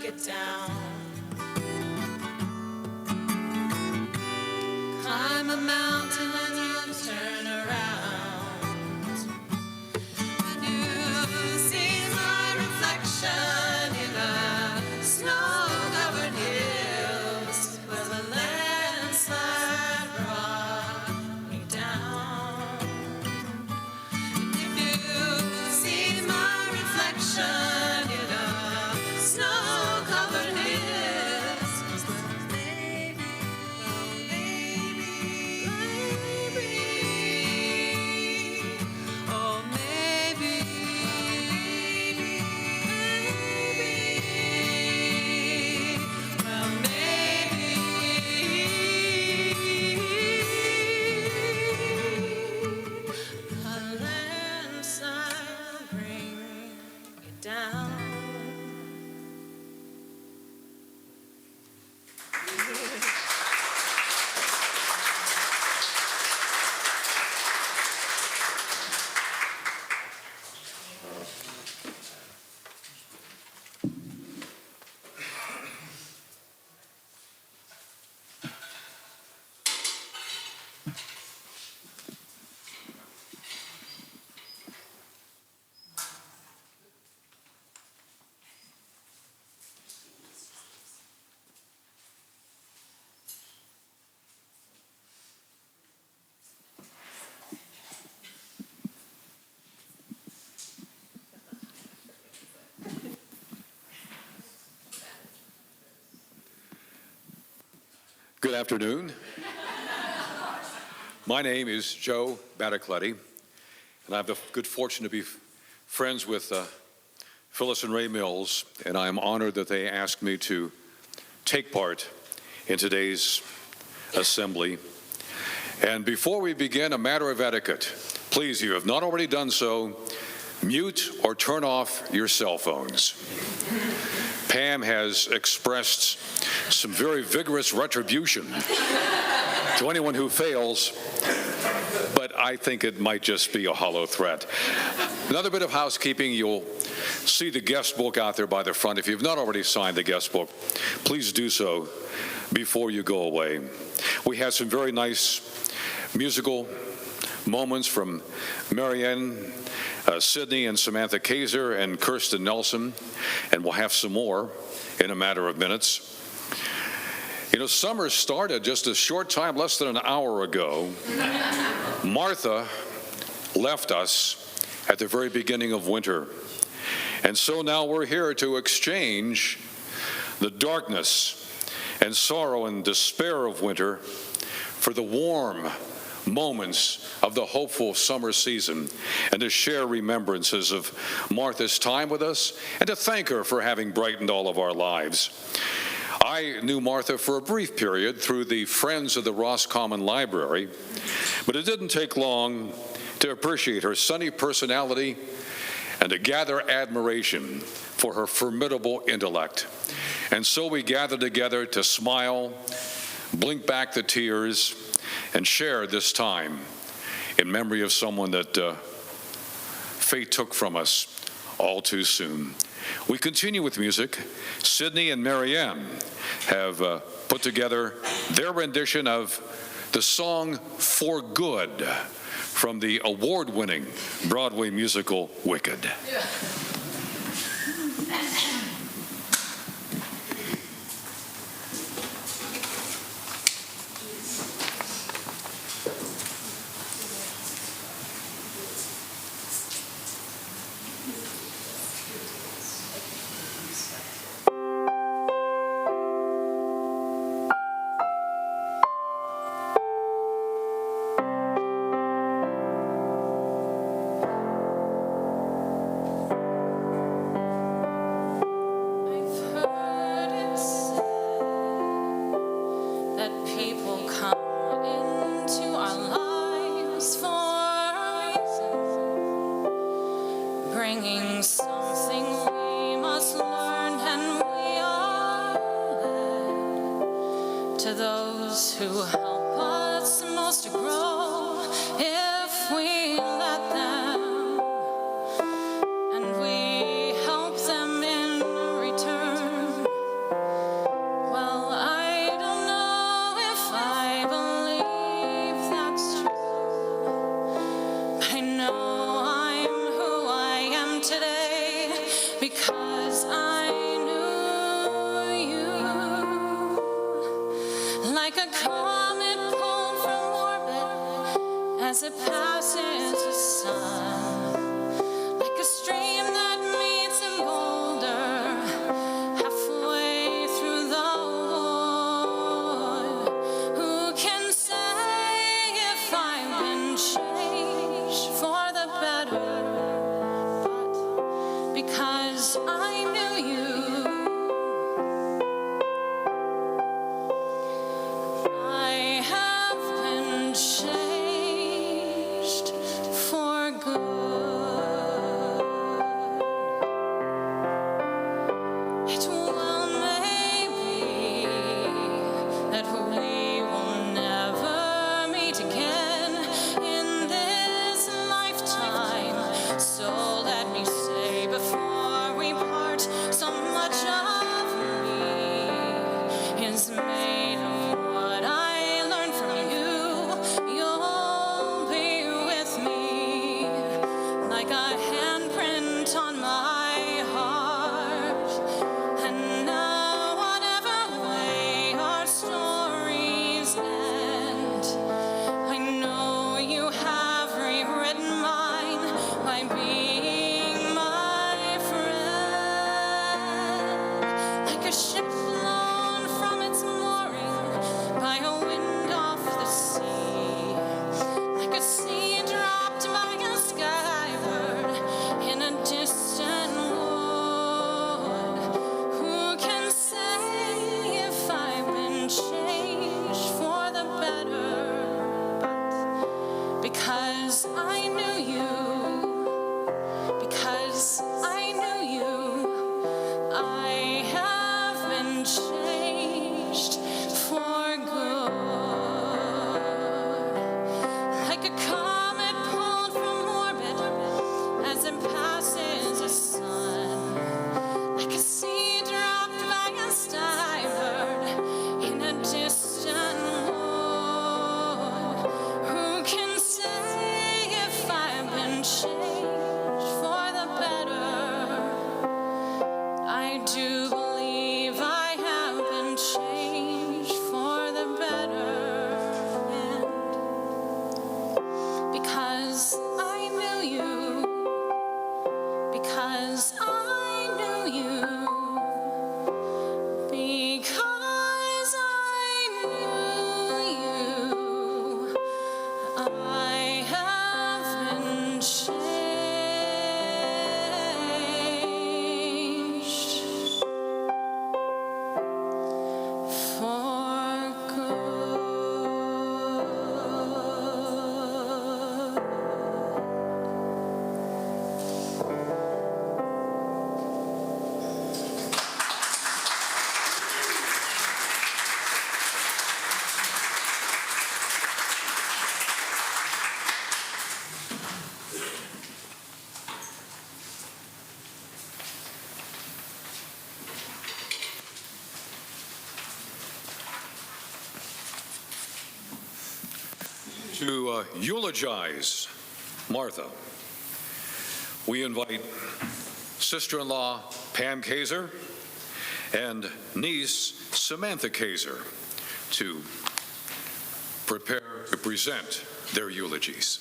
get down. Climb a mountain and you turn around. You see my reflection in the snow-covered hills where the landslide brought me down. If you see my reflection in the snow-covered hills, maybe, oh maybe, well maybe, a landslide will bring you down. Good afternoon. My name is Joe Battocletti, and I have the good fortune to be friends with Phyllis and Ray Mills, and I am honored that they asked me to take part in today's assembly. And before we begin, a matter of etiquette. Please, you have not already done so, mute or turn off your cell phones. Pam has expressed some very vigorous retribution to anyone who fails, but I think it might just be a hollow threat. Another bit of housekeeping, you'll see the guest book out there by the front. If you've not already signed the guest book, please do so before you go away. We had some very nice musical moments from Marian, Sydney and Samantha Kaser and Kirsten Nelson, and we'll have some more in a matter of minutes. You know, summer started just a short time, less than an hour ago. Martha left us at the very beginning of winter. And so now we're here to exchange the darkness and sorrow and despair of winter for the warm moments of the hopeful summer season, and to share remembrances of Martha's time with us and to thank her for having brightened all of our lives. I knew Martha for a brief period through the Friends of the Roscommon Library, but it didn't take long to appreciate her sunny personality and to gather admiration for her formidable intellect. And so we gathered together to smile, blink back the tears, and share this time in memory of someone that fate took from us all too soon. We continue with music. Sydney and Marian have put together their rendition of the song For Good from the award-winning Broadway musical Wicked. Yeah. And we help them in return. it passes the sun, like a stream that meets a boulder halfway through the void. Who can say if I've been changed for the better? But because I knew you, I have been changed for good. It well may be that we will never meet again in this lifetime. So let me say before we part, so much of me is made of what I learned from you. You'll be with me like a handprint on my heart. And now, whatever way our stories end, I know you have rewritten mine by being my friend. Like a ship blown from its mooring by a wind off the sea, like a seed dropped by a skybird in a distant wood. Who can say if I've been changed for the better? But because I knew you, because I knew you, I have been changed for good. Like a comet pulled from orbit as it passes the sun, like a seed dropped by a skybird in a distant wood. Who can say if I've been changed for the better? I do believe I have been changed for the better. And because I knew you, because I knew you, because I knew you, I have been changed for good. To eulogize Martha, we invite sister-in-law Pam Kaser and niece Samantha Kaser to prepare to present their eulogies.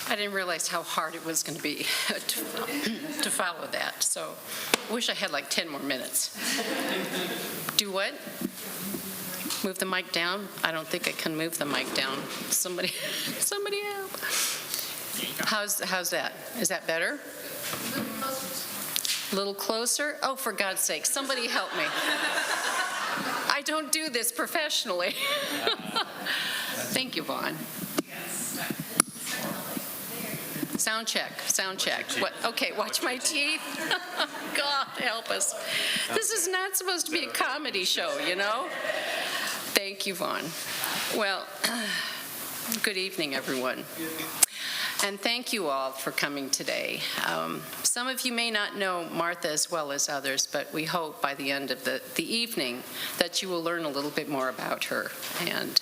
I didn't realize how hard it was going to be to follow that, so I wish I had like 10 more minutes. Do what? Move the mic down? I don't think I can move the mic down. Somebody help. How's that? Is that better? A little closer? Oh, for God's sake, somebody help me. I don't do this professionally. Thank you, Vaughn. Sound check, sound check. What? Okay, watch my teeth. God help us. This is not supposed to be a comedy show, you know? Thank you, Vaughn. Well, good evening, everyone. And thank you all for coming today. Some of you may not know Martha as well as others, but we hope by the end of the evening that you will learn a little bit more about her and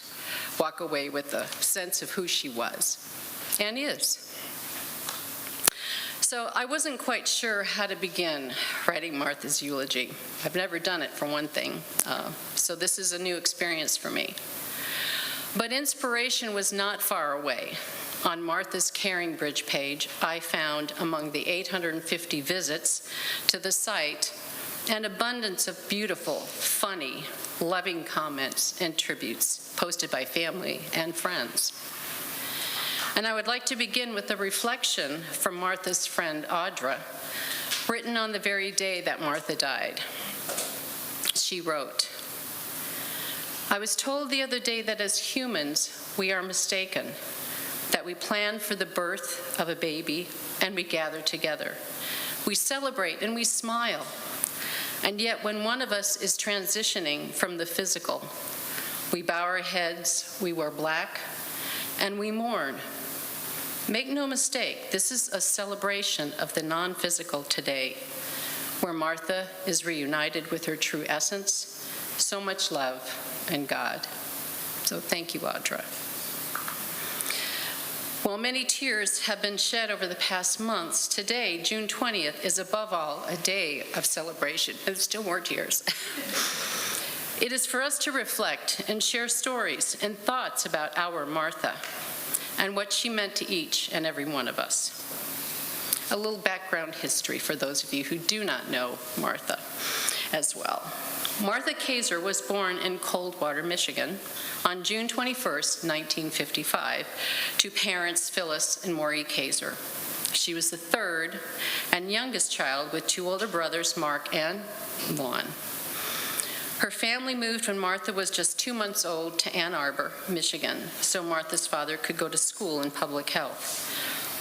walk away with a sense of who she was and is. So I wasn't quite sure how to begin writing Martha's eulogy. I've never done it, for one thing, so this is a new experience for me. But inspiration was not far away. On Martha's Caring Bridge page, I found among the 850 visits to the site an abundance of beautiful, funny, loving comments and tributes posted by family and friends. And I would like to begin with a reflection from Martha's friend Audra, written on the very day that Martha died. She wrote, "I was told the other day that as humans, we are mistaken, that we plan for the birth of a baby and we gather together. We celebrate and we smile. And yet when one of us is transitioning from the physical, we bow our heads, we wear black, and we mourn. Make no mistake, this is a celebration of the non-physical today, where Martha is reunited with her true essence, so much love and God." So thank you, Audra. While many tears have been shed over the past months, today, June 20th, is above all a day of celebration, and still more tears. It is for us to reflect and share stories and thoughts about our Martha and what she meant to each and every one of us. A little background history for those of you who do not know Martha as well. Martha Kaser was born in Coldwater, Michigan on June 21st, 1955, to parents Phyllis and Maury Kaser. She was the third and youngest child with two older brothers, Mark and Vaughn. Her family moved when Martha was just 2 months old to Ann Arbor, Michigan, so Martha's father could go to school in public health.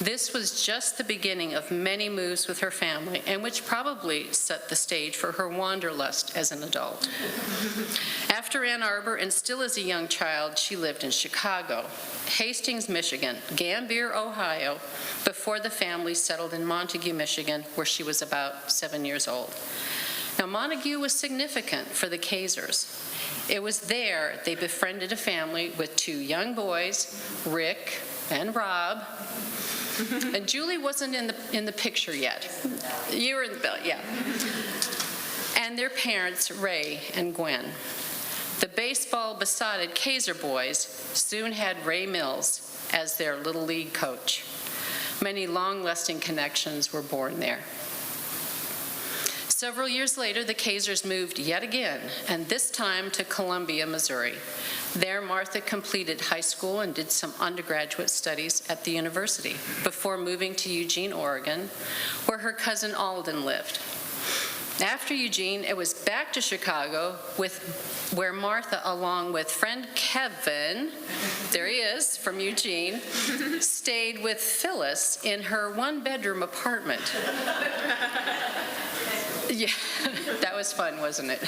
This was just the beginning of many moves with her family, and which probably set the stage for her wanderlust as an adult. After Ann Arbor, and still as a young child, she lived in Chicago, Hastings, Michigan, Gambier, Ohio, before the family settled in Montague, Michigan, where she was about 7 years old. Now, Montague was significant for the Kasers. It was there they befriended a family with two young boys, Rick and Rob. And Julie wasn't in the picture yet. You were in the bill, yeah. And their parents, Ray and Gwen. The baseball-besotted Kaser boys soon had Ray Mills as their Little League coach. Many long-lasting connections were born there. Several years later, the Kasers moved yet again, and this time to Columbia, Missouri. There, Martha completed high school and did some undergraduate studies at the university before moving to Eugene, Oregon, where her cousin Alden lived. After Eugene, it was back to Chicago, where Martha, along with friend Kevin, there he is, from Eugene, stayed with Phyllis in her one-bedroom apartment. Yeah, that was fun, wasn't it?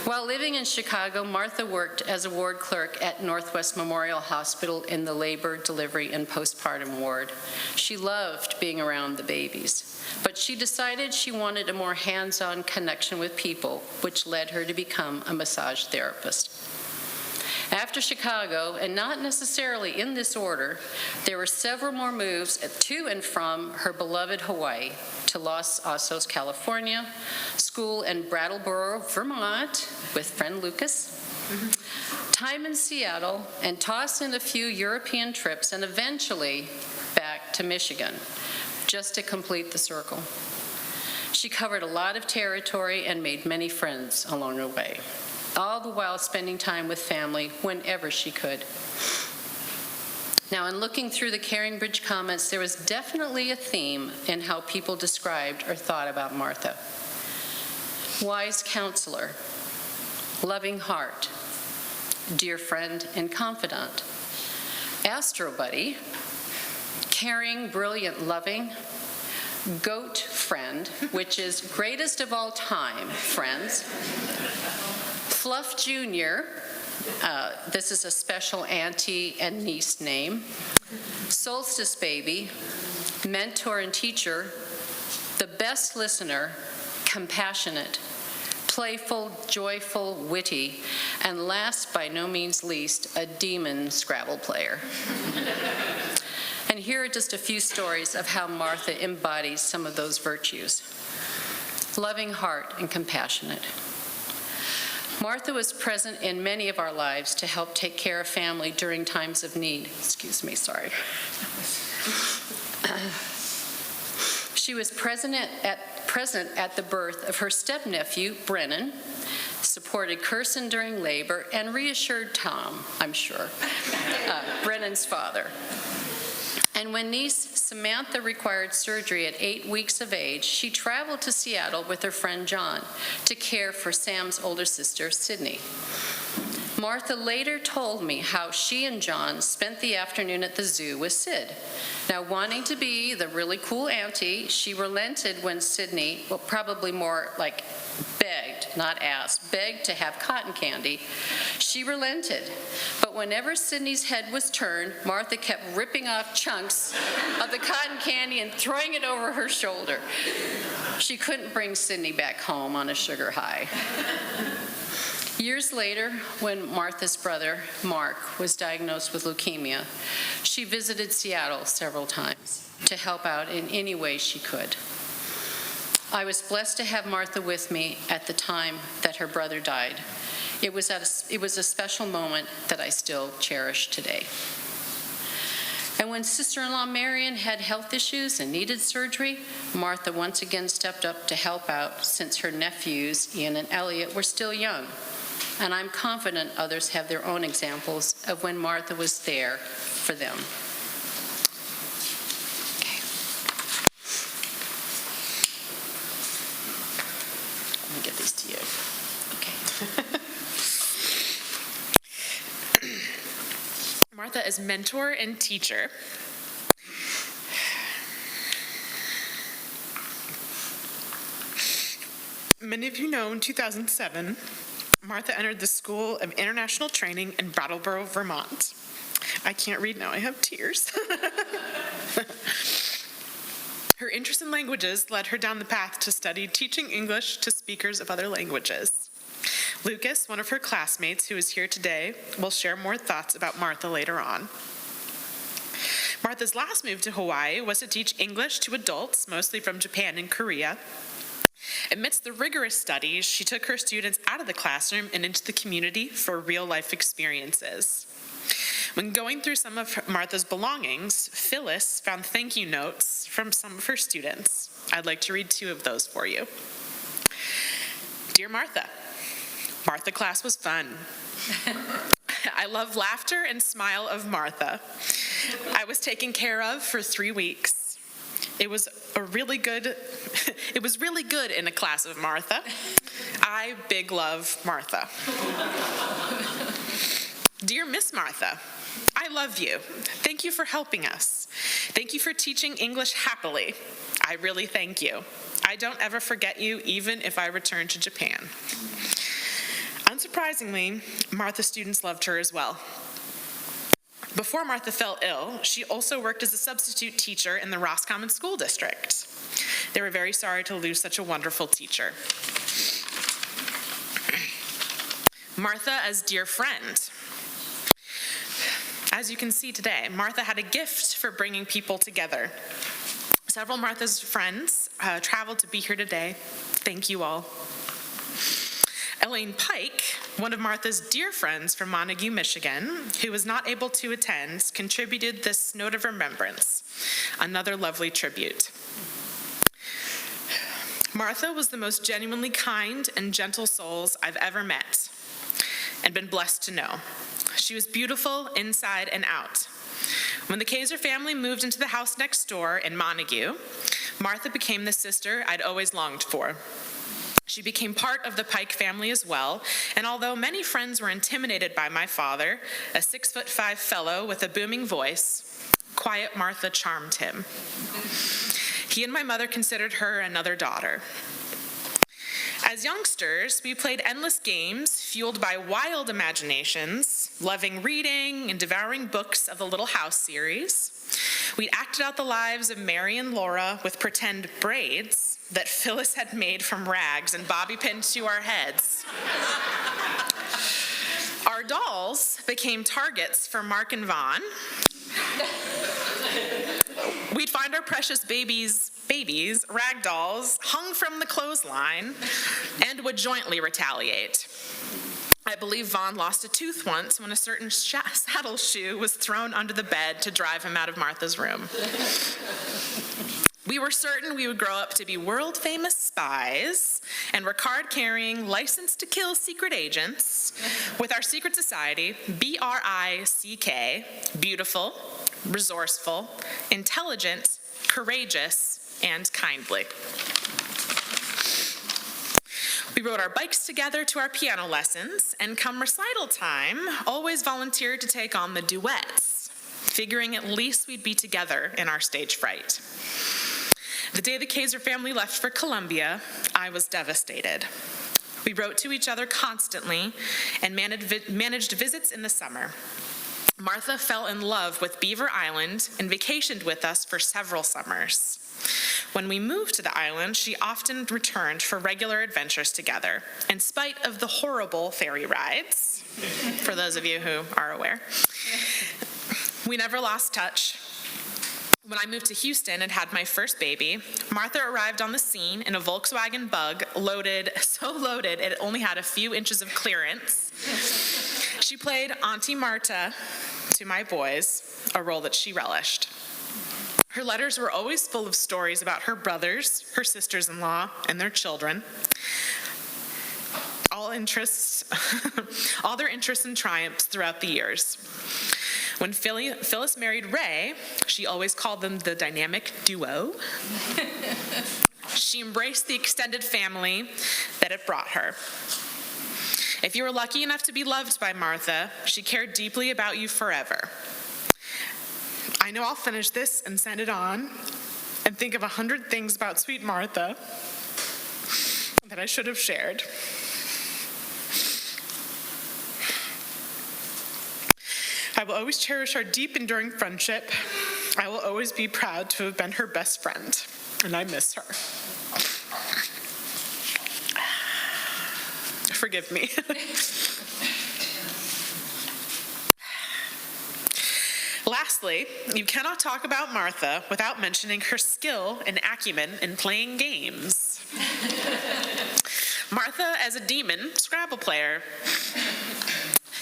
While living in Chicago, Martha worked as a ward clerk at Northwest Memorial Hospital in the labor, delivery, and postpartum ward. She loved being around the babies, but she decided she wanted a more hands-on connection with people, which led her to become a massage therapist. After Chicago, and not necessarily in this order, there were several more moves to and from her beloved Hawaii, to Los Osos, California, school in Brattleboro, Vermont, with friend Lucas, time in Seattle, and toss in a few European trips, and eventually back to Michigan, just to complete the circle. She covered a lot of territory and made many friends along the way, all the while spending time with family whenever she could. Now, in looking through the Caring Bridge comments, there was definitely a theme in how people described or thought about Martha. Wise counselor, loving heart, dear friend and confidant, astro buddy, caring, brilliant, loving, goat friend, which is greatest of all time, friends, Fluff Jr., this is a special auntie and niece name, Solstice Baby, mentor and teacher, the best listener, compassionate, playful, joyful, witty, and last by no means least, a demon Scrabble player. And here are just a few stories of how Martha embodies some of those virtues. Loving heart and compassionate. Martha was present in many of our lives to help take care of family during times of need. Excuse me, sorry. She was present at the birth of her stepnephew, Brennan, supported Kirsten during labor, and reassured Tom, I'm sure, Brennan's father. And when niece Samantha required surgery at 8 weeks of age, she traveled to Seattle with her friend John to care for Sam's older sister, Sydney. Martha later told me how she and John spent the afternoon at the zoo with Sid. Now, wanting to be the really cool auntie, she relented when Sydney, well, probably more like begged, not asked, begged to have cotton candy. She relented. But whenever Sydney's head was turned, Martha kept ripping off chunks of the cotton candy and throwing it over her shoulder. She couldn't bring Sydney back home on a sugar high. Years later, when Martha's brother, Mark, was diagnosed with leukemia, she visited Seattle several times to help out in any way she could. I was blessed to have Martha with me at the time that her brother died. It was a special moment that I still cherish today. And when sister-in-law Marian had health issues and needed surgery, Martha once again stepped up to help out since her nephews, Ian and Elliott, were still young. And I'm confident others have their own examples of when Martha was there for them. Okay. Let me get these to you. Okay. Martha is mentor and teacher. Many of you know in 2007, Martha entered the School of International Training in Brattleboro, Vermont. I can't read now, I have tears. Her interest in languages led her down the path to study teaching English to speakers of other languages. Lucas, one of her classmates who is here today, will share more thoughts about Martha later on. Martha's last move to Hawaii was to teach English to adults, mostly from Japan and Korea. Amidst the rigorous studies, she took her students out of the classroom and into the community for real-life experiences. When going through some of Martha's belongings, Phyllis found thank you notes from some of her students. I'd like to read 2 of those for you. Dear Martha, Martha class was fun. I love laughter and smile of Martha. I was taken care of for 3 weeks. It was really good in a class of Martha. I big love Martha. Dear Miss Martha, I love you. Thank you for helping us. Thank you for teaching English happily. I really thank you. I don't ever forget you, even if I return to Japan. Unsurprisingly, Martha's students loved her as well. Before Martha fell ill, she also worked as a substitute teacher in the Roscommon School District. They were very sorry to lose such a wonderful teacher. Martha as dear friend. As you can see today, Martha had a gift for bringing people together. Several Martha's friends traveled to be here today. Thank you all. Elaine Pike, one of Martha's dear friends from Montague, Michigan, who was not able to attend, contributed this note of remembrance, another lovely tribute. Martha was the most genuinely kind and gentle souls I've ever met and been blessed to know. She was beautiful inside and out. When the Kaser family moved into the house next door in Montague, Martha became the sister I'd always longed for. She became part of the Pike family as well, and although many friends were intimidated by my father, a 6'5" fellow with a booming voice, quiet Martha charmed him. He and my mother considered her another daughter. As youngsters, we played endless games fueled by wild imaginations, loving reading and devouring books of the Little House series. We acted out the lives of Mary and Laura with pretend braids that Phyllis had made from rags and bobby pinned to our heads. Our dolls became targets for Mark and Vaughn. we'd find our precious babies, rag dolls, hung from the clothesline, and would jointly retaliate. I believe Vaughn lost a tooth once when a certain saddle shoe was thrown under the bed to drive him out of Martha's room. We were certain we would grow up to be world-famous spies and were card-carrying, licensed-to-kill secret agents with our secret society, BRICK, beautiful, resourceful, intelligent, courageous, and kindly. We rode our bikes together to our piano lessons, and come recital time, always volunteered to take on the duets, figuring at least we'd be together in our stage fright. The day the Kaser family left for Columbia, I was devastated. We wrote to each other constantly and managed visits in the summer. Martha fell in love with Beaver Island and vacationed with us for several summers. When we moved to the island, she often returned for regular adventures together, in spite of the horrible ferry rides, for those of you who are aware. We never lost touch. When I moved to Houston and had my first baby, Martha arrived on the scene in a Volkswagen Bug, so loaded it only had a few inches of clearance. She played Auntie Marta to my boys, a role that she relished. Her letters were always full of stories about her brothers, her sisters-in-law, and their children. All their interests and triumphs throughout the years. When Phyllis married Ray, she always called them the dynamic duo. She embraced the extended family that it brought her. If you were lucky enough to be loved by Martha, she cared deeply about you forever. I know I'll finish this and send it on and think of 100 things about sweet Martha that I should have shared. I will always cherish our deep, enduring friendship. I will always be proud to have been her best friend, and I miss her. Forgive me. Lastly, you cannot talk about Martha without mentioning her skill and acumen in playing games. Martha as a demon Scrabble player.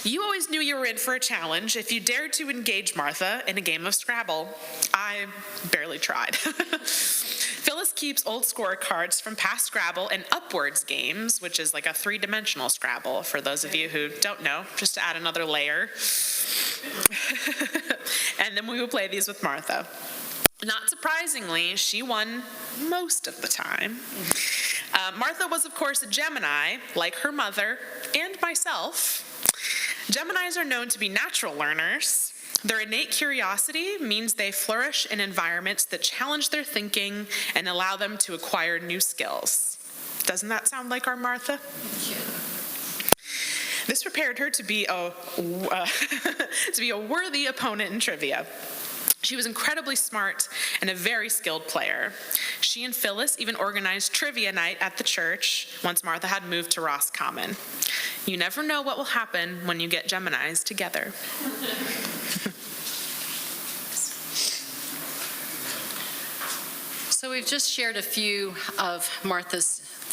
You always knew you were in for a challenge if you dared to engage Martha in a game of Scrabble. I barely tried. Phyllis keeps old scorecards from past Scrabble and Upwards games, which is like a three-dimensional Scrabble, for those of you who don't know, just to add another layer. And then we would play these with Martha. Not surprisingly, she won most of the time. Martha was, of course, a Gemini, like her mother and myself. Geminis are known to be natural learners. Their innate curiosity means they flourish in environments that challenge their thinking and allow them to acquire new skills. Doesn't that sound like our Martha? Yeah. This prepared her to be a worthy opponent in trivia. She was incredibly smart and a very skilled player. She and Phyllis even organized trivia night at the church once Martha had moved to Roscommon. You never know what will happen when you get Geminis together. So we've just shared a few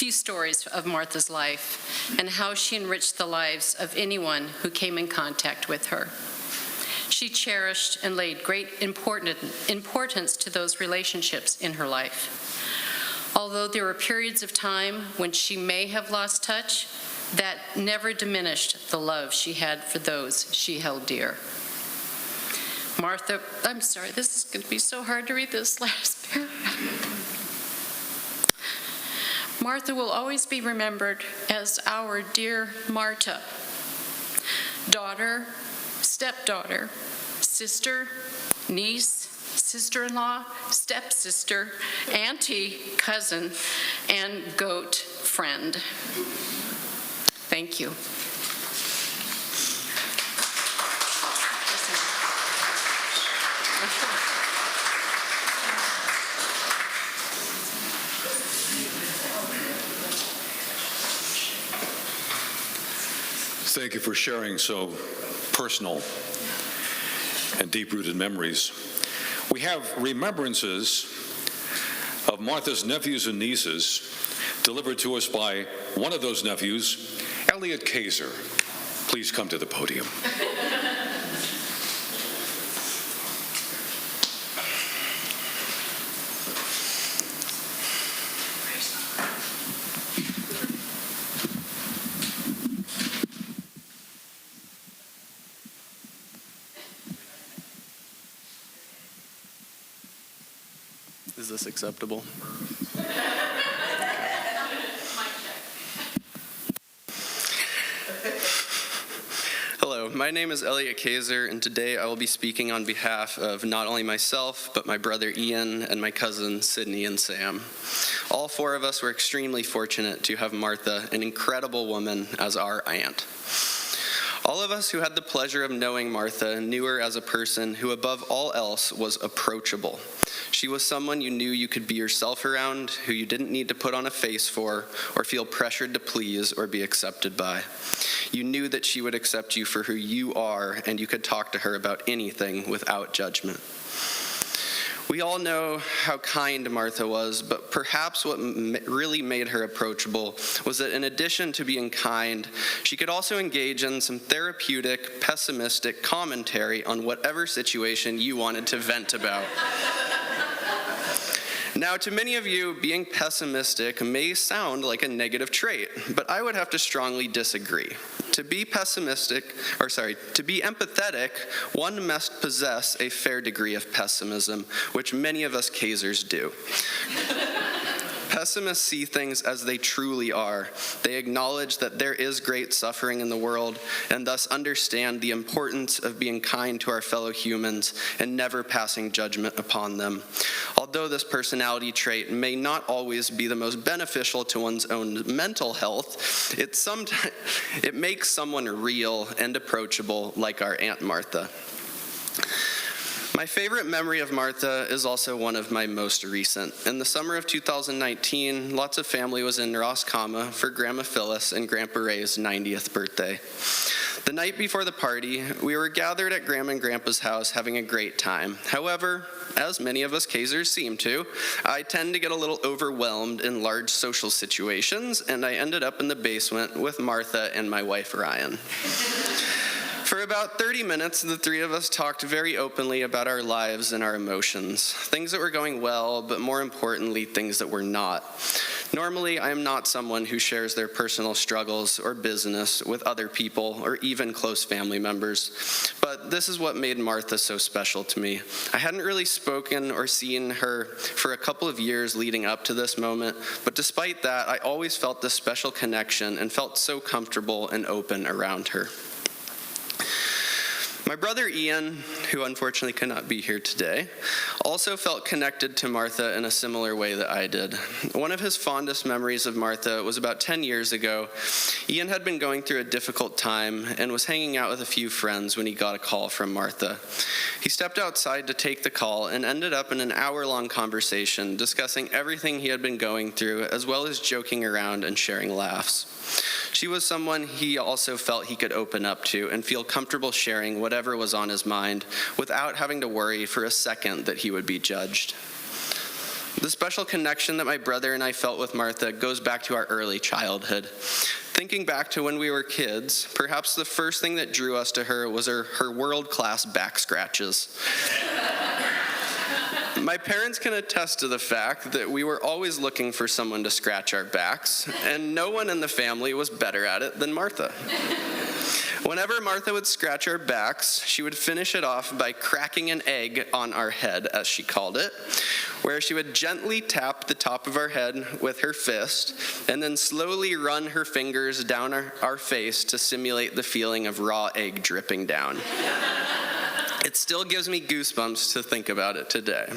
stories of Martha's life and how she enriched the lives of anyone who came in contact with her. She cherished and laid great importance to those relationships in her life. Although there were periods of time when she may have lost touch, that never diminished the love she had for those she held dear. Martha, I'm sorry, this is going to be so hard to read this last paragraph. Martha will always be remembered as our dear Marta, daughter, stepdaughter, sister, niece, sister-in-law, stepsister, auntie, cousin, and goat friend. Thank you. Thank you for sharing so personal and deep-rooted memories. We have remembrances of Martha's nephews and nieces delivered to us by one of those nephews, Elliott Kaser. Please come to the podium. Is this acceptable? Hello, my name is Elliott Kaser, and today I will be speaking on behalf of not only myself, but my brother Ian and my cousins Sydney and Sam. All four of us were extremely fortunate to have Martha, an incredible woman, as our aunt. All of us who had the pleasure of knowing Martha knew her as a person who, above all else, was approachable. She was someone you knew you could be yourself around, who you didn't need to put on a face for, or feel pressured to please or be accepted by. You knew that she would accept you for who you are, and you could talk to her about anything without judgment. We all know how kind Martha was, but perhaps what really made her approachable was that in addition to being kind, she could also engage in some therapeutic, pessimistic commentary on whatever situation you wanted to vent about. Now, to many of you, being pessimistic may sound like a negative trait, but I would have to strongly disagree. To be empathetic, one must possess a fair degree of pessimism, which many of us Kasers do. Pessimists see things as they truly are. They acknowledge that there is great suffering in the world and thus understand the importance of being kind to our fellow humans and never passing judgment upon them. Although this personality trait may not always be the most beneficial to one's own mental health, it makes someone real and approachable like our Aunt Martha. My favorite memory of Martha is also one of my most recent. In the summer of 2019, lots of family was in Roscommon for Grandma Phyllis and Grandpa Ray's 90th birthday. The night before the party, we were gathered at Grandma and Grandpa's house having a great time. However, as many of us Kasers seem to, I tend to get a little overwhelmed in large social situations, and I ended up in the basement with Martha and my wife Marian. For about 30 minutes, the three of us talked very openly about our lives and our emotions, things that were going well, but more importantly, things that were not. Normally, I am not someone who shares their personal struggles or business with other people or even close family members, but this is what made Martha so special to me. I hadn't really spoken or seen her for a couple of years leading up to this moment, but despite that, I always felt this special connection and felt so comfortable and open around her. My brother Ian, who unfortunately could not be here today, also felt connected to Martha in a similar way that I did. One of his fondest memories of Martha was about 10 years ago. Ian had been going through a difficult time and was hanging out with a few friends when he got a call from Martha. He stepped outside to take the call and ended up in an hour-long conversation discussing everything he had been going through, as well as joking around and sharing laughs. She was someone he also felt he could open up to and feel comfortable sharing whatever was on his mind without having to worry for a second that he would be judged. The special connection that my brother and I felt with Martha goes back to our early childhood. Thinking back to when we were kids, perhaps the first thing that drew us to her was her world-class back scratches. My parents can attest to the fact that we were always looking for someone to scratch our backs, and no one in the family was better at it than Martha. Whenever Martha would scratch our backs, she would finish it off by cracking an egg on our head, as she called it, where she would gently tap the top of our head with her fist and then slowly run her fingers down our face to simulate the feeling of raw egg dripping down. It still gives me goosebumps to think about it today.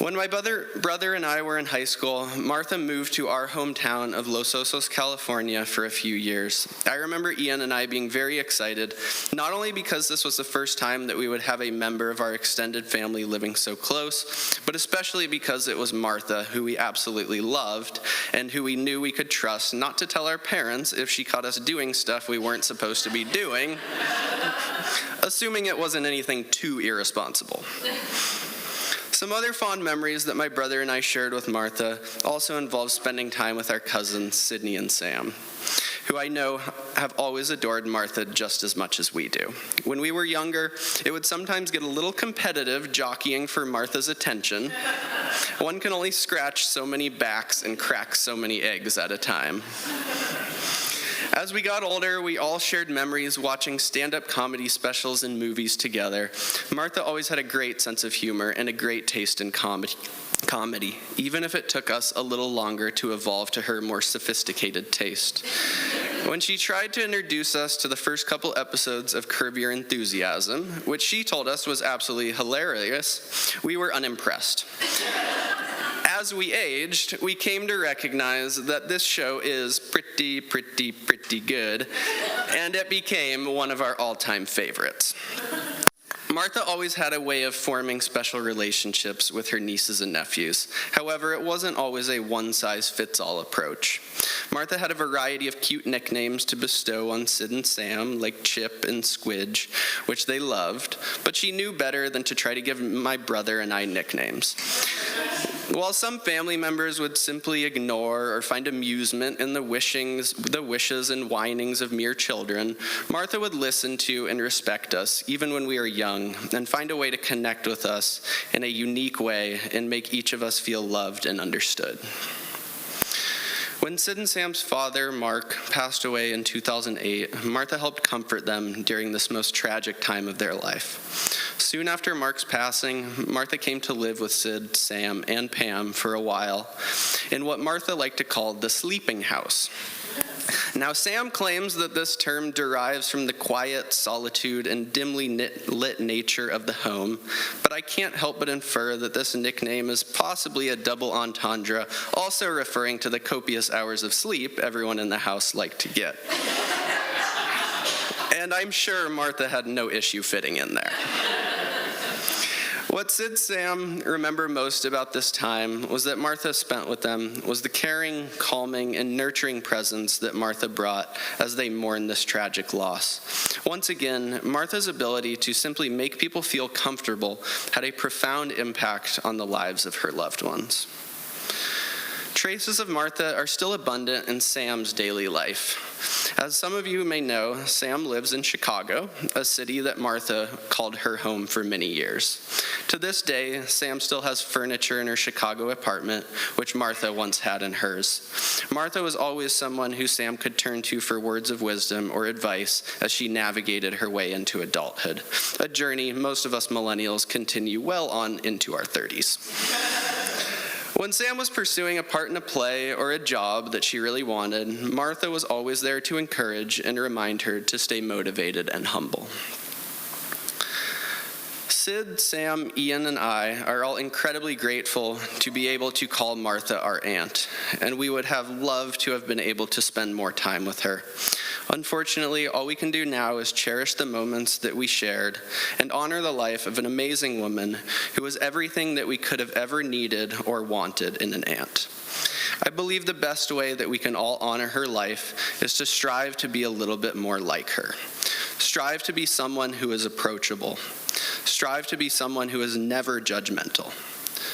When my brother and I were in high school, Martha moved to our hometown of Los Osos, California for a few years. I remember Ian and I being very excited, not only because this was the first time that we would have a member of our extended family living so close, but especially because it was Martha, who we absolutely loved and who we knew we could trust not to tell our parents if she caught us doing stuff we weren't supposed to be doing, assuming it wasn't anything too irresponsible. Some other fond memories that my brother and I shared with Martha also involve spending time with our cousins, Sydney and Sam, who I know have always adored Martha just as much as we do. When we were younger, it would sometimes get a little competitive jockeying for Martha's attention. One can only scratch so many backs and crack so many eggs at a time. As we got older, we all shared memories watching stand-up comedy specials and movies together. Martha always had a great sense of humor and a great taste in comedy, even if it took us a little longer to evolve to her more sophisticated taste. When she tried to introduce us to the first couple episodes of Curb Your Enthusiasm, which she told us was absolutely hilarious, we were unimpressed. As we aged, we came to recognize that this show is pretty good, and it became one of our all-time favorites. Martha always had a way of forming special relationships with her nieces and nephews. However, it wasn't always a one-size-fits-all approach. Martha had a variety of cute nicknames to bestow on Sid and Sam, like Chip and Squidge, which they loved, but she knew better than to try to give my brother and I nicknames. While some family members would simply ignore or find amusement in the wishes and whinings of mere children, Martha would listen to and respect us, even when we were young, and find a way to connect with us in a unique way and make each of us feel loved and understood. When Sid and Sam's father, Mark, passed away in 2008, Martha helped comfort them during this most tragic time of their life. Soon after Mark's passing, Martha came to live with Sid, Sam, and Pam for a while in what Martha liked to call the sleeping house. Now, Sam claims that this term derives from the quiet, solitude, and dimly lit nature of the home, but I can't help but infer that this nickname is possibly a double entendre, also referring to the copious hours of sleep everyone in the house liked to get. And I'm sure Martha had no issue fitting in there. What Sid and Sam remember most about this time was that Martha spent with them was the caring, calming, and nurturing presence that Martha brought as they mourned this tragic loss. Once again, Martha's ability to simply make people feel comfortable had a profound impact on the lives of her loved ones. Traces of Martha are still abundant in Sam's daily life. As some of you may know, Sam lives in Chicago, a city that Martha called her home for many years. To this day, Sam still has furniture in her Chicago apartment, which Martha once had in hers. Martha was always someone who Sam could turn to for words of wisdom or advice as she navigated her way into adulthood, a journey most of us millennials continue well on into our 30s. When Sam was pursuing a part in a play or a job that she really wanted, Martha was always there to encourage and remind her to stay motivated and humble. Sid, Sam, Ian, and I are all incredibly grateful to be able to call Martha our aunt, and we would have loved to have been able to spend more time with her. Unfortunately, all we can do now is cherish the moments that we shared and honor the life of an amazing woman who was everything that we could have ever needed or wanted in an aunt. I believe the best way that we can all honor her life is to strive to be a little bit more like her. Strive to be someone who is approachable. Strive to be someone who is never judgmental.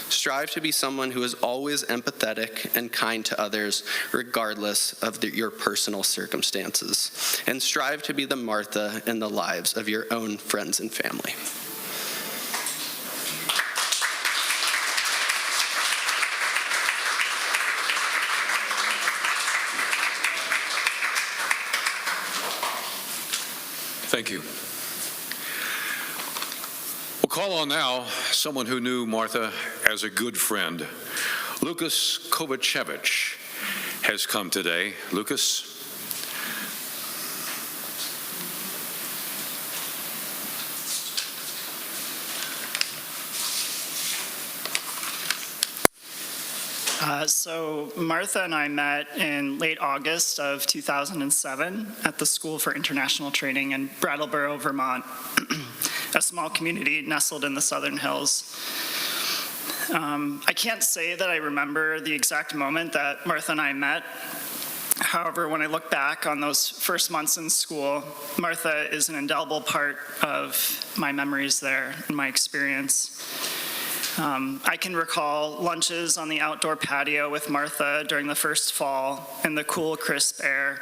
Strive to be someone who is always empathetic and kind to others, regardless of your personal circumstances. And strive to be the Martha in the lives of your own friends and family. Thank you. We'll call on now someone who knew Martha as a good friend. Lucas Kovacevich has come today. Lucas. So Martha and I met in late August of 2007 at the School for International Training in Brattleboro, Vermont, a small community nestled in the Southern Hills. I can't say that I remember the exact moment that Martha and I met. However, when I look back on those first months in school, Martha is an indelible part of my memories there and my experience. I can recall lunches on the outdoor patio with Martha during the first fall in the cool, crisp air,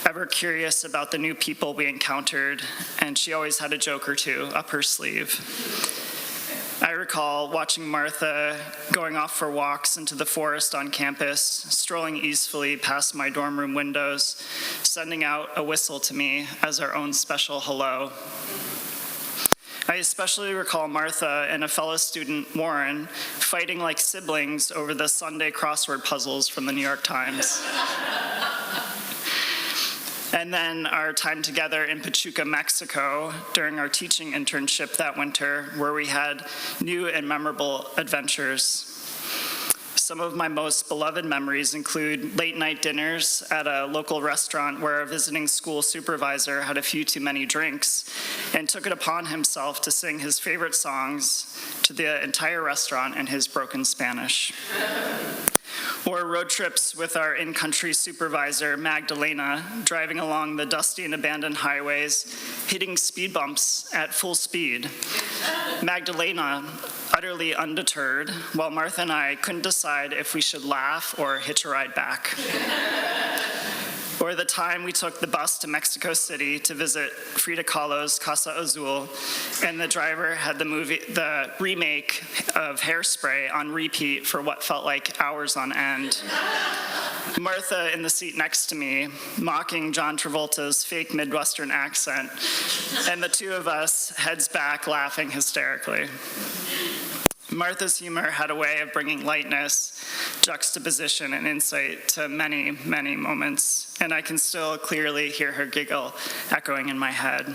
ever curious about the new people we encountered, and she always had a joke or two up her sleeve. I recall watching Martha going off for walks into the forest on campus, strolling easily past my dorm room windows, sending out a whistle to me as our own special hello. I especially recall Martha and a fellow student, Warren, fighting like siblings over the Sunday crossword puzzles from the New York Times. And then our time together in Pachuca, Mexico, during our teaching internship that winter, where we had new and memorable adventures. Some of my most beloved memories include late-night dinners at a local restaurant where a visiting school supervisor had a few too many drinks and took it upon himself to sing his favorite songs to the entire restaurant in his broken Spanish. Or road trips with our in-country supervisor, Magdalena, driving along the dusty and abandoned highways, hitting speed bumps at full speed. Magdalena, utterly undeterred, while Martha and I couldn't decide if we should laugh or hitch a ride back. Or the time we took the bus to Mexico City to visit Frida Kahlo's Casa Azul, and the driver had the remake of Hairspray on repeat for what felt like hours on end. Martha in the seat next to me, mocking John Travolta's fake Midwestern accent, and the two of us, heads back, laughing hysterically. Martha's humor had a way of bringing lightness, juxtaposition, and insight to many, many moments, and I can still clearly hear her giggle echoing in my head.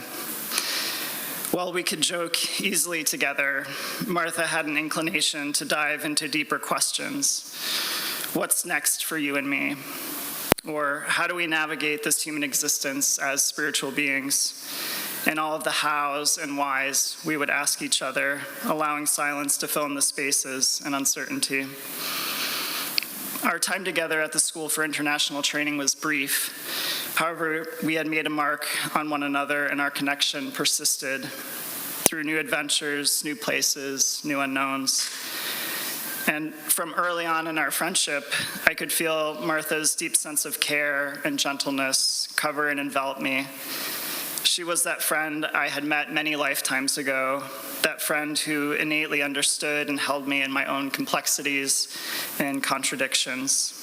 While we could joke easily together, Martha had an inclination to dive into deeper questions. What's next for you and me? Or how do we navigate this human existence as spiritual beings? And all of the hows and whys we would ask each other, allowing silence to fill in the spaces and uncertainty. Our time together at the School for International Training was brief. However, we had made a mark on one another, and our connection persisted through new adventures, new places, new unknowns. And from early on in our friendship, I could feel Martha's deep sense of care and gentleness cover and envelop me. She was that friend I had met many lifetimes ago, that friend who innately understood and held me in my own complexities and contradictions.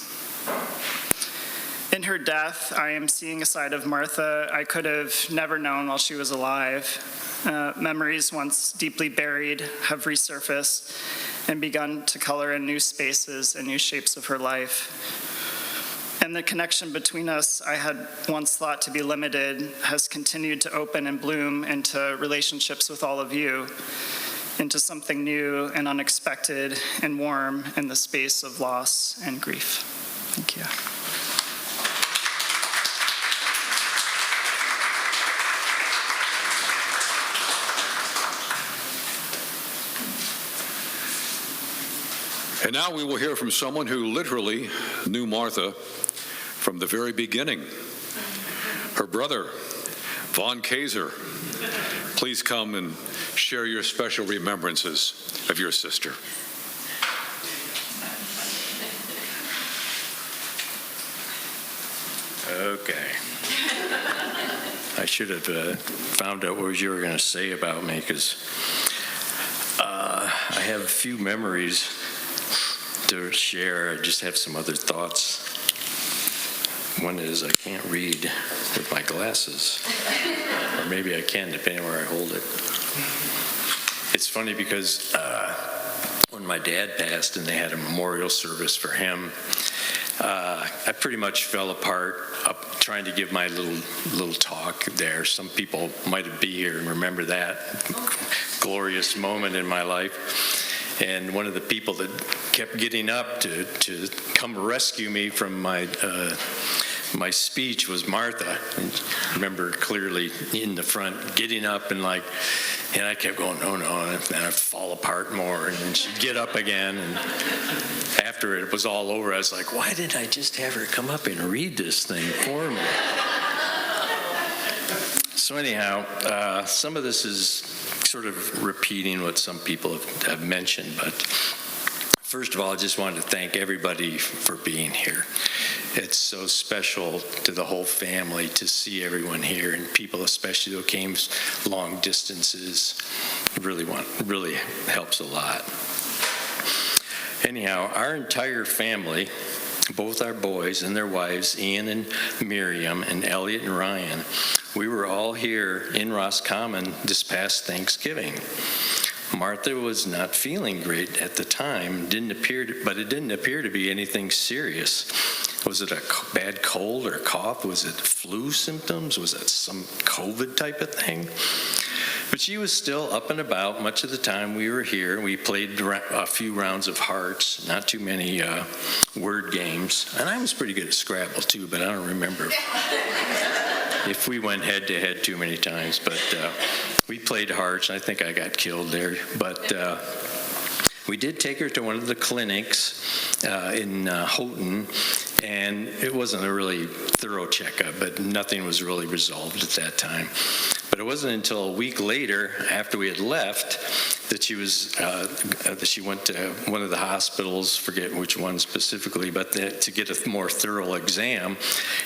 In her death, I am seeing a side of Martha I could have never known while she was alive. Memories once deeply buried have resurfaced and begun to color in new spaces and new shapes of her life. And the connection between us I had once thought to be limited has continued to open and bloom into relationships with all of you, into something new and unexpected and warm in the space of loss and grief. Thank you. And now we will hear from someone who literally knew Martha from the very beginning. Her brother, Vaughn Kaser. Please come and share your special remembrances of your sister. Okay. I should have found out what you were going to say about me, because I have a few memories to share. I just have some other thoughts. One is I can't read with my glasses, or maybe I can depending on where I hold it. It's funny because when my dad passed and they had a memorial service for him, I pretty much fell apart up trying to give my little talk there. Some people might be here and remember that glorious moment in my life. And one of the people that kept getting up to come rescue me from my speech was Martha. And I remember clearly in the front getting up and I kept going, no, and I'd fall apart more, and then she'd get up again, and after it was all over, I was like, why didn't I just have her come up and read this thing for me? So anyhow, some of this is sort of repeating what some people have mentioned, but first of all, I just wanted to thank everybody for being here. It's so special to the whole family to see everyone here, and people especially who came long distances. Really helps a lot. Anyhow, our entire family, both our boys and their wives, Ian and Miriam, and Elliott and Ryan, we were all here in Roscommon this past Thanksgiving. Martha was not feeling great at the time, but it didn't appear to be anything serious. Was it a bad cold or cough? Was it flu symptoms? Was it some COVID type of thing? But she was still up and about much of the time we were here. We played a few rounds of hearts, not too many word games. And I was pretty good at Scrabble too, but I don't remember if we went head to head too many times. But we played hearts. I think I got killed there. But we did take her to one of the clinics in Houghton, and it wasn't a really thorough checkup, but nothing was really resolved at that time. But it wasn't until a week later, after we had left, that she went to one of the hospitals, forget which one specifically, but to get a more thorough exam,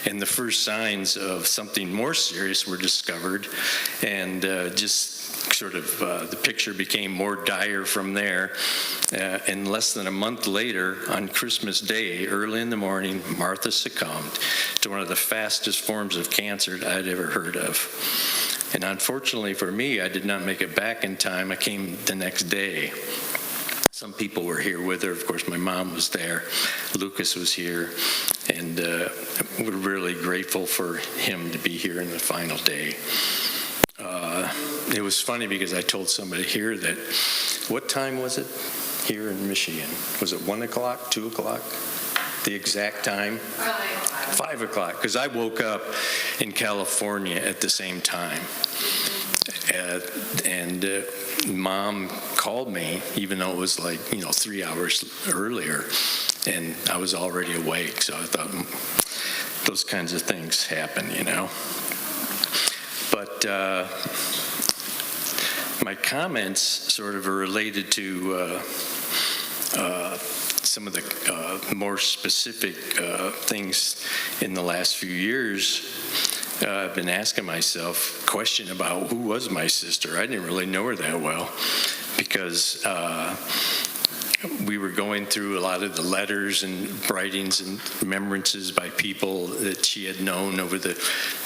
and the first signs of something more serious were discovered, and just sort of the picture became more dire from there. And less than a month later, on Christmas Day, early in the morning, Martha succumbed to one of the fastest forms of cancer I'd ever heard of. And unfortunately for me, I did not make it back in time. I came the next day. Some people were here with her. Of course, my mom was there. Lucas was here. And we're really grateful for him to be here in the final day. It was funny because I told somebody here that, what time was it here in Michigan? Was it 1 o'clock, 2 o'clock? The exact time? 5 o'clock, because I woke up in California at the same time. And Mom called me, even though it was 3 hours earlier, and I was already awake. So I thought those kinds of things happen, But my comments sort of are related to some of the more specific things in the last few years. I've been asking myself a question about who was my sister. I didn't really know her that well because we were going through a lot of the letters and writings and remembrances by people that she had known over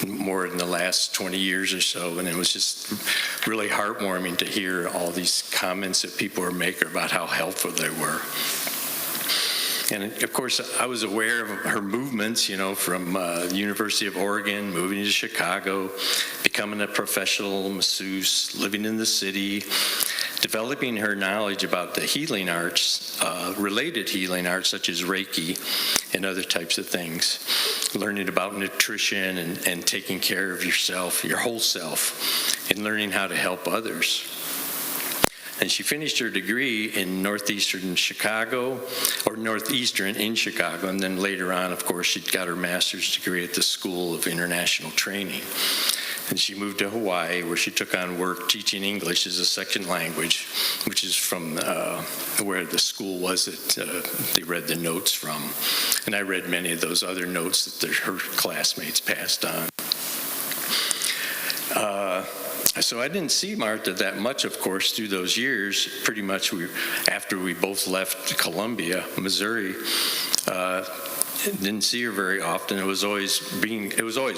more than the last 20 years or so, and it was just really heartwarming to hear all these comments that people were making about how helpful they were. And of course, I was aware of her movements, from the University of Oregon, moving to Chicago, becoming a professional masseuse, living in the city, developing her knowledge about the healing arts, related healing arts such as Reiki and other types of things, learning about nutrition and taking care of yourself, your whole self, and learning how to help others. And she finished her degree in Northeastern in Chicago, and then later on, of course, she got her master's degree at the School of International Training. And she moved to Hawaii, where she took on work teaching English as a second language, which is from where the school was that they read the notes from. And I read many of those other notes that her classmates passed on. So I didn't see Martha that much, of course, through those years. Pretty much after we both left Columbia, Missouri, didn't see her very often. It was always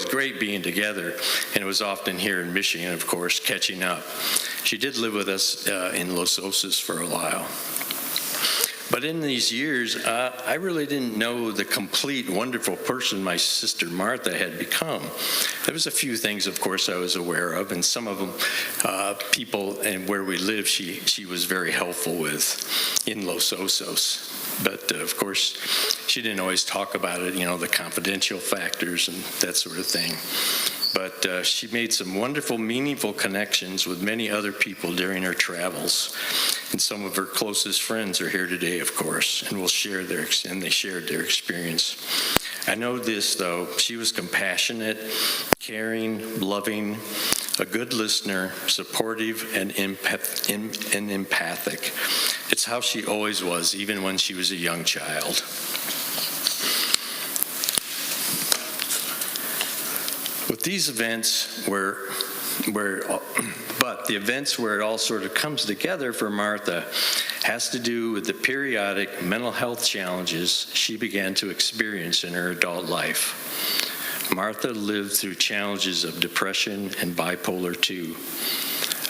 great being together, and it was often here in Michigan, of course, catching up. She did live with us in Los Osos for a while. But in these years, I really didn't know the complete, wonderful person my sister Martha had become. There was a few things, of course, I was aware of, and some of them, people and where we live, she was very helpful with in Los Osos. But, of course, she didn't always talk about it, the confidential factors and that sort of thing. But she made some wonderful, meaningful connections with many other people during her travels. And some of her closest friends are here today, of course, and they shared their experience. I know this, though. She was compassionate, caring, loving, a good listener, supportive, and empathic. It's how she always was, even when she was a young child. With these events the events where it all sort of comes together for Martha has to do with the periodic mental health challenges she began to experience in her adult life. Martha lived through challenges of depression and bipolar II.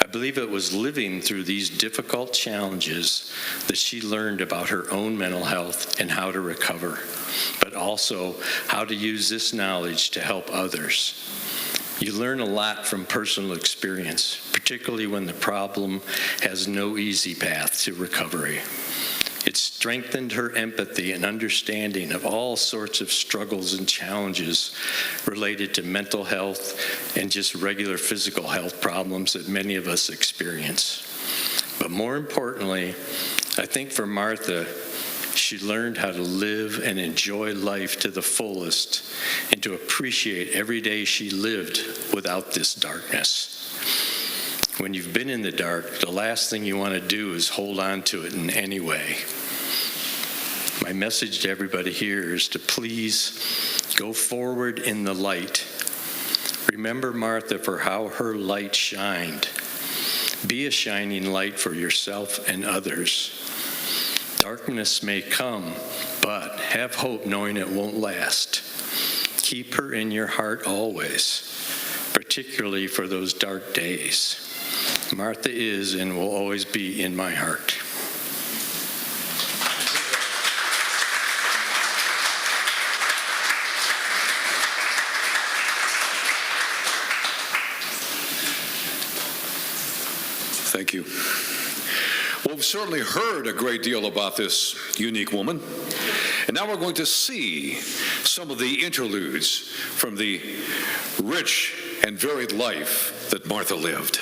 I believe it was living through these difficult challenges that she learned about her own mental health and how to recover, but also how to use this knowledge to help others. You learn a lot from personal experience, particularly when the problem has no easy path to recovery. It strengthened her empathy and understanding of all sorts of struggles and challenges related to mental health and just regular physical health problems that many of us experience. But more importantly, I think for Martha, she learned how to live and enjoy life to the fullest and to appreciate every day she lived without this darkness. When you've been in the dark, the last thing you want to do is hold on to it in any way. My message to everybody here is to please go forward in the light. Remember Martha for how her light shined. Be a shining light for yourself and others. Darkness may come, but have hope knowing it won't last. Keep her in your heart always, particularly for those dark days. Martha is and will always be in my heart. Thank you. Well, we've certainly heard a great deal about this unique woman. And now we're going to see some of the interludes from the rich and varied life that Martha lived.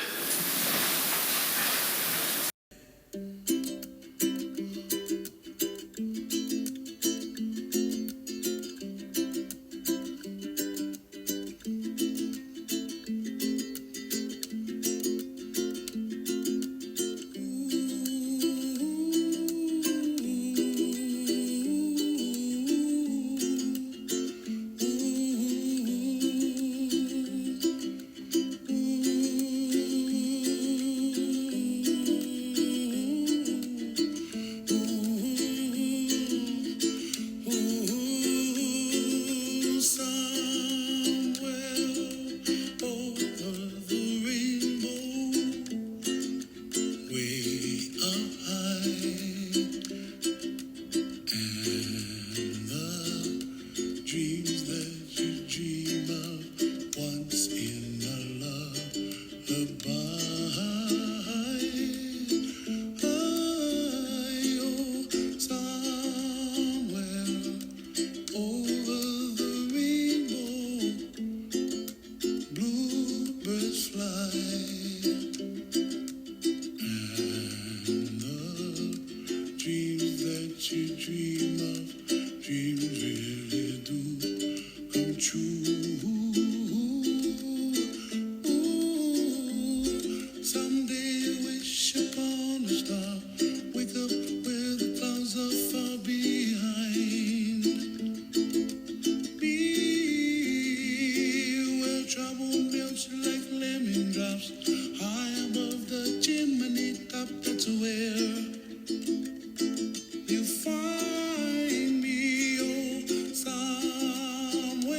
Find me, oh, somewhere.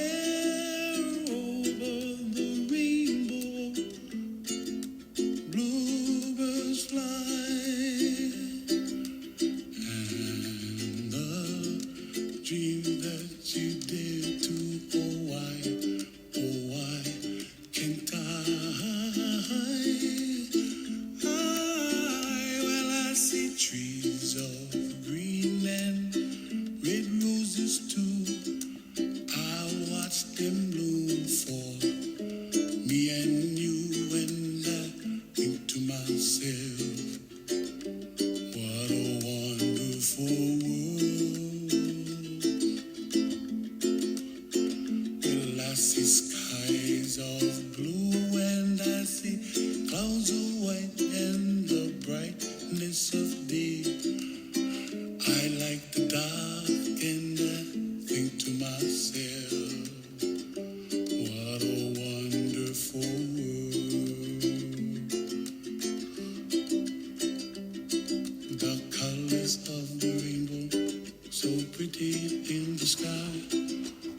pretty in the sky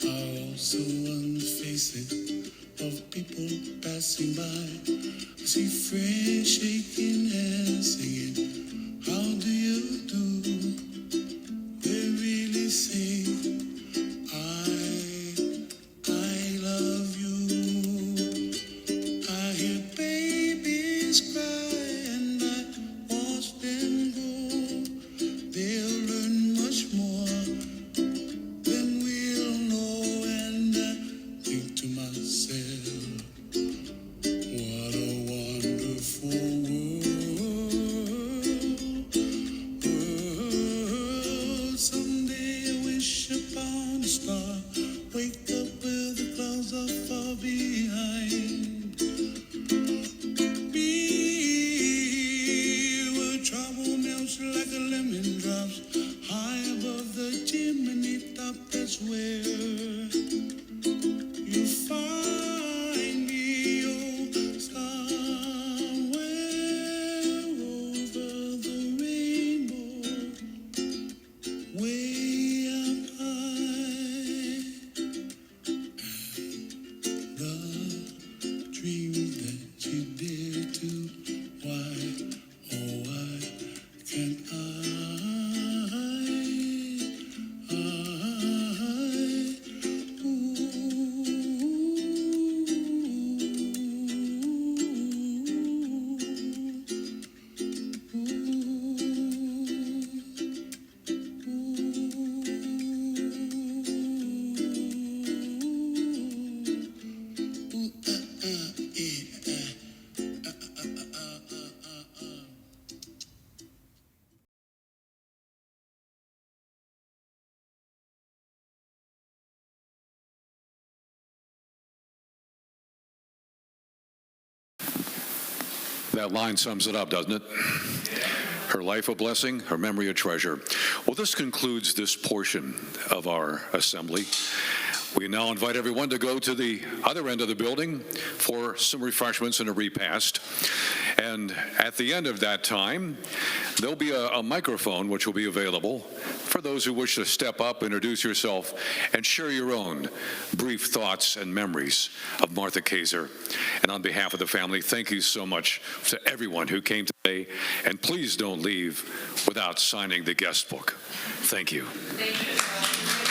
are also on the faces of people passing by. I see friends shaking hands, singing, how do you do? They really sing, I love you. I hear babies cry and I watch them go. They'll learn much more than we'll know, and I think to myself, what a wonderful world. Someday I wish upon a star, wake up where the clouds are far behind me, where trouble melts like a lemon drops high above the chimney top. That's where you find me, oh, somewhere over the rainbow, way up high. The dreams that you dare to, why, oh, why can't That line sums it up, doesn't it? Her life a blessing, her memory a treasure. Well, this concludes this portion of our assembly. We now invite everyone to go to the other end of the building for some refreshments and a repast. And at the end of that time, there'll be a microphone which will be available for those who wish to step up, introduce yourself, and share your own brief thoughts and memories of Martha Kaser. And on behalf of the family, thank you so much to everyone who came today. And please don't leave without signing the guest book. Thank you. Thank you.